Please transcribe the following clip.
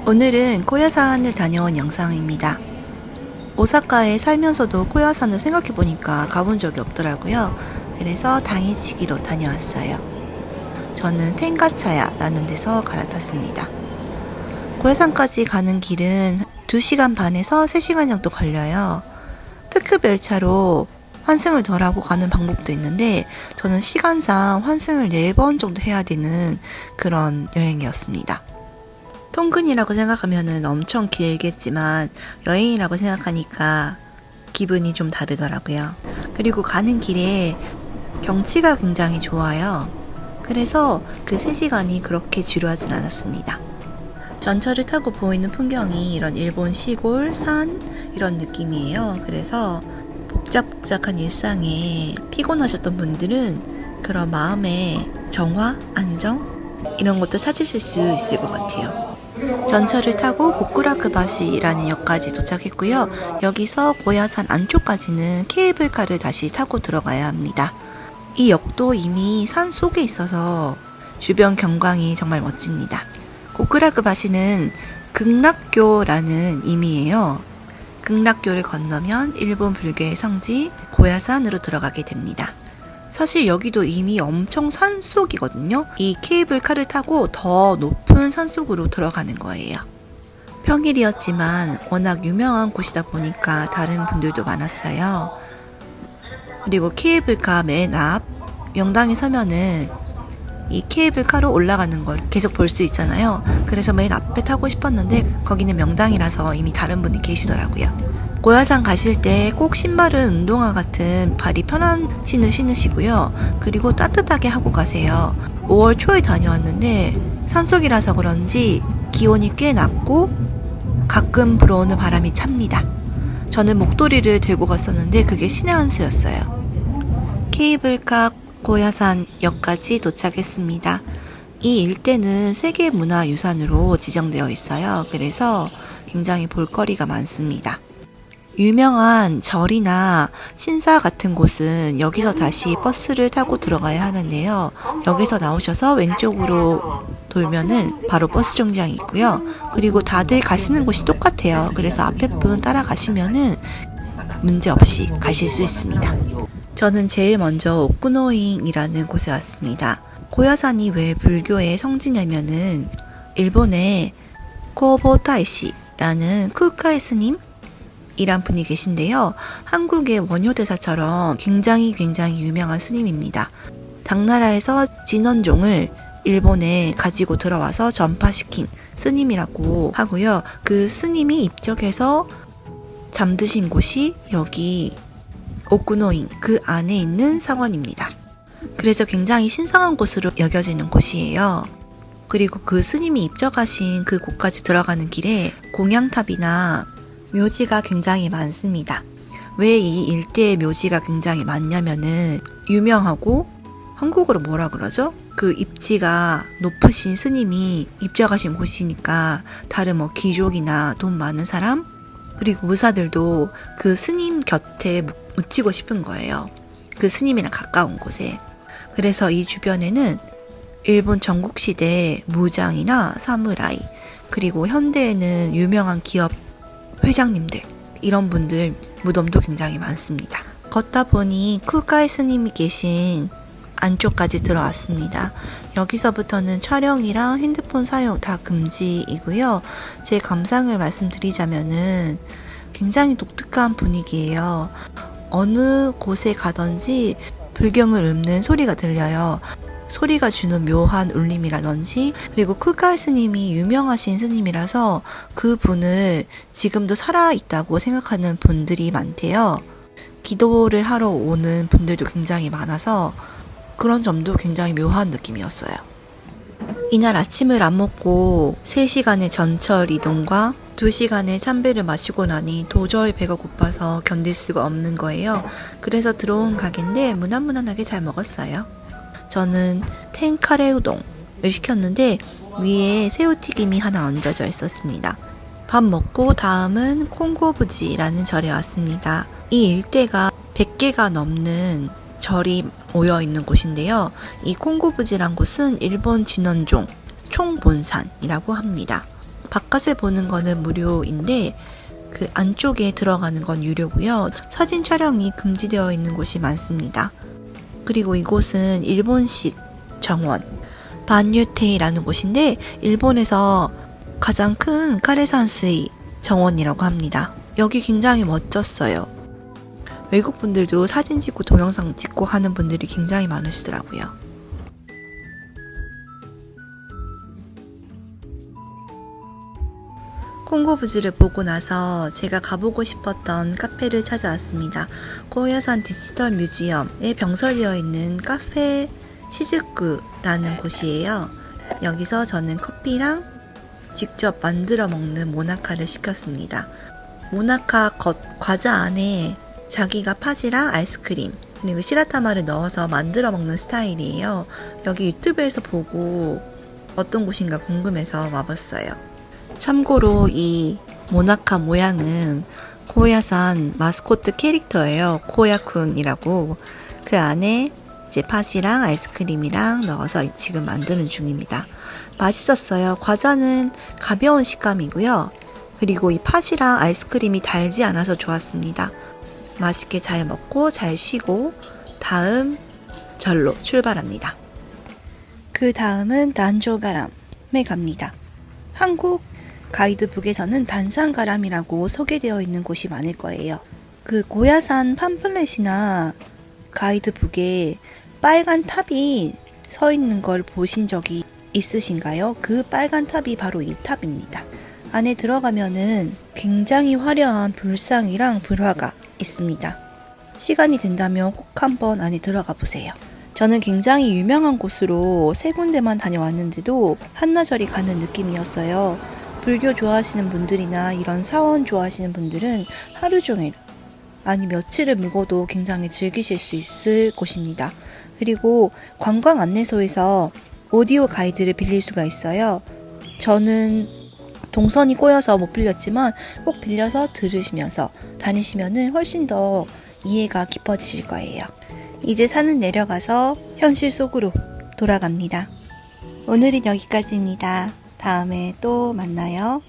오늘은 고야산을 다녀온 영상입니다. 오사카에 살면서도 고야산을 생각해보니까 가본 적이 없더라고요. 그래서 당이치기로 다녀왔어요. 저는 텐가차야라는 데서 갈아탔습니다. 고야산까지 가는 길은 2시간 반에서 3시간 정도 걸려요. 특급 열차로 환승을 덜 하고 가는 방법도 있는데 저는 시간상 환승을 4번 정도 해야 되는 그런 여행이었습니다. 통근이라고 생각하면은 엄청 길겠지만 여행이라고 생각하니까 기분이 좀 다르더라고요. 그리고 가는 길에 경치가 굉장히 좋아요. 그래서 그 3시간이 그렇게 지루하진 않았습니다. 전철을 타고 보이는 풍경이 이런 일본 시골, 산 이런 느낌이에요. 그래서 복작복작한 일상에 피곤하셨던 분들은 그런 마음의 정화, 안정 이런 것도 찾으실 수 있을 것 같아요. 전철을 타고 고쿠라크바시라는 역까지 도착했고요. 여기서 고야산 안쪽까지는 케이블카를 다시 타고 들어가야 합니다. 이 역도 이미 산 속에 있어서 주변 경광이 정말 멋집니다. 고쿠라크바시는 극락교라는 의미예요. 극락교를 건너면 일본 불교의 성지 고야산으로 들어가게 됩니다. 사실 여기도 이미 엄청 산속이거든요. 이 케이블카를 타고 더 높은 산속으로 들어가는 거예요. 평일이었지만 워낙 유명한 곳이다 보니까 다른 분들도 많았어요. 그리고 케이블카 맨 앞 명당에 서면은 이 케이블카로 올라가는 걸 계속 볼 수 있잖아요. 그래서 맨 앞에 타고 싶었는데 거기는 명당이라서 이미 다른 분이 계시더라고요. 고야산 가실 때 꼭 신발은 운동화 같은 발이 편한 신을 신으시고요. 그리고 따뜻하게 하고 가세요. 5월 초에 다녀왔는데 산속이라서 그런지 기온이 꽤 낮고 가끔 불어오는 바람이 찹니다. 저는 목도리를 들고 갔었는데 그게 신의 한 수였어요. 케이블카 고야산 역까지 도착했습니다. 이 일대는 세계문화유산으로 지정되어 있어요. 그래서 굉장히 볼거리가 많습니다. 유명한 절이나 신사 같은 곳은 여기서 다시 버스를 타고 들어가야 하는데요. 여기서 나오셔서 왼쪽으로 돌면은 바로 버스 정류장이 있고요. 그리고 다들 가시는 곳이 똑같아요. 그래서 앞에 분 따라가시면은 문제없이 가실 수 있습니다. 저는 제일 먼저 오쿠노인이라는 곳에 왔습니다. 고야산이 왜 불교의 성지냐면은 일본의 코보타이시라는 쿠카이 스님 이란 분이 계신데요. 한국의 원효대사처럼 굉장히 유명한 스님입니다. 당나라에서 진원종을 일본에 가지고 들어와서 전파시킨 스님이라고 하고요. 그 스님이 입적해서 잠드신 곳이 여기 오쿠노인 그 안에 있는 사원입니다. 그래서 굉장히 신성한 곳으로 여겨지는 곳이에요. 그리고 그 스님이 입적하신 그 곳까지 들어가는 길에 공양탑이나 묘지가 굉장히 많습니다. 왜 이 일대의 묘지가 굉장히 많냐면은 유명하고 한국어로 뭐라 그러죠? 그 입지가 높으신 스님이 입적하신 곳이니까 다른 뭐 귀족이나 돈 많은 사람 그리고 무사들도 그 스님 곁에 묻히고 싶은 거예요. 그 스님이랑 가까운 곳에. 그래서 이 주변에는 일본 전국시대 무장이나 사무라이 그리고 현대에는 유명한 기업 회장님들 이런 분들 무덤도 굉장히 많습니다. 걷다 보니 쿠카이 스님이 계신 안쪽까지 들어왔습니다. 여기서부터는 촬영이랑 핸드폰 사용 다 금지이고요. 제 감상을 말씀드리자면은 굉장히 독특한 분위기예요. 어느 곳에 가든지 불경을 읊는 소리가 들려요. 소리가 주는 묘한 울림이라든지 그리고 쿠카이 스님이 유명하신 스님이라서 그 분을 지금도 살아있다고 생각하는 분들이 많대요. 기도를 하러 오는 분들도 굉장히 많아서 그런 점도 굉장히 묘한 느낌이었어요. 이날 아침을 안 먹고 3시간의 전철 이동과 2시간의 참배를 마시고 나니 도저히 배가 고파서 견딜 수가 없는 거예요. 그래서 들어온 가게인데 무난무난하게 잘 먹었어요. 저는 텐카레 우동을 시켰는데 위에 새우튀김이 하나 얹어져 있었습니다. 밥 먹고 다음은 콩고부지라는 절에 왔습니다. 이 일대가 100개가 넘는 절이 모여있는 곳인데요. 이 콩고부지란 곳은 일본 진원종 총본산이라고 합니다. 바깥을 보는 거는 무료인데 그 안쪽에 들어가는 건 유료고요. 사진 촬영이 금지되어 있는 곳이 많습니다. 그리고 이곳은 일본식 정원 반유테이라는 곳인데 일본에서 가장 큰 카레산스이 정원이라고 합니다. 여기 굉장히 멋졌어요. 외국 분들도 사진 찍고 동영상 찍고 하는 분들이 굉장히 많으시더라고요. 콩고부지를 보고 나서 제가 가보고 싶었던 카페를 찾아왔습니다. 고야산 디지털 뮤지엄에 병설되어 있는 카페 시즈쿠라는 곳이에요. 여기서 저는 커피랑 직접 만들어 먹는 모나카를 시켰습니다. 모나카 과자 안에 자기가 팥이랑 아이스크림 그리고 시라타마를 넣어서 만들어 먹는 스타일이에요. 여기 유튜브에서 보고 어떤 곳인가 궁금해서 와봤어요. 참고로 이 모나카 모양은 고야산 마스코트 캐릭터예요. 코야쿤이라고. 그 안에 이제 팥이랑 아이스크림이랑 넣어서 지금 만드는 중입니다. 맛있었어요. 과자는 가벼운 식감이고요. 그리고 이 팥이랑 아이스크림이 달지 않아서 좋았습니다. 맛있게 잘 먹고 잘 쉬고 다음 절로 출발합니다. 그 다음은 난조가람에 갑니다. 한국 가이드북에서는 단산가람이라고 소개되어 있는 곳이 많을 거예요. 그 고야산 팜플렛이나 가이드북에 빨간 탑이 서 있는 걸 보신 적이 있으신가요? 그 빨간 탑이 바로 이 탑입니다. 안에 들어가면은 굉장히 화려한 불상이랑 불화가 있습니다. 시간이 된다면 꼭 한번 안에 들어가 보세요. 저는 굉장히 유명한 곳으로 3군데만 다녀왔는데도 한나절이 가는 느낌이었어요. 불교 좋아하시는 분들이나 이런 사원 좋아하시는 분들은 하루 종일 아니 며칠을 묵어도 굉장히 즐기실 수 있을 곳입니다. 그리고 관광 안내소에서 오디오 가이드를 빌릴 수가 있어요. 저는 동선이 꼬여서 못 빌렸지만 꼭 빌려서 들으시면서 다니시면은 훨씬 더 이해가 깊어지실 거예요. 이제 산을 내려가서 현실 속으로 돌아갑니다. 오늘은 여기까지입니다. 다음에 또 만나요.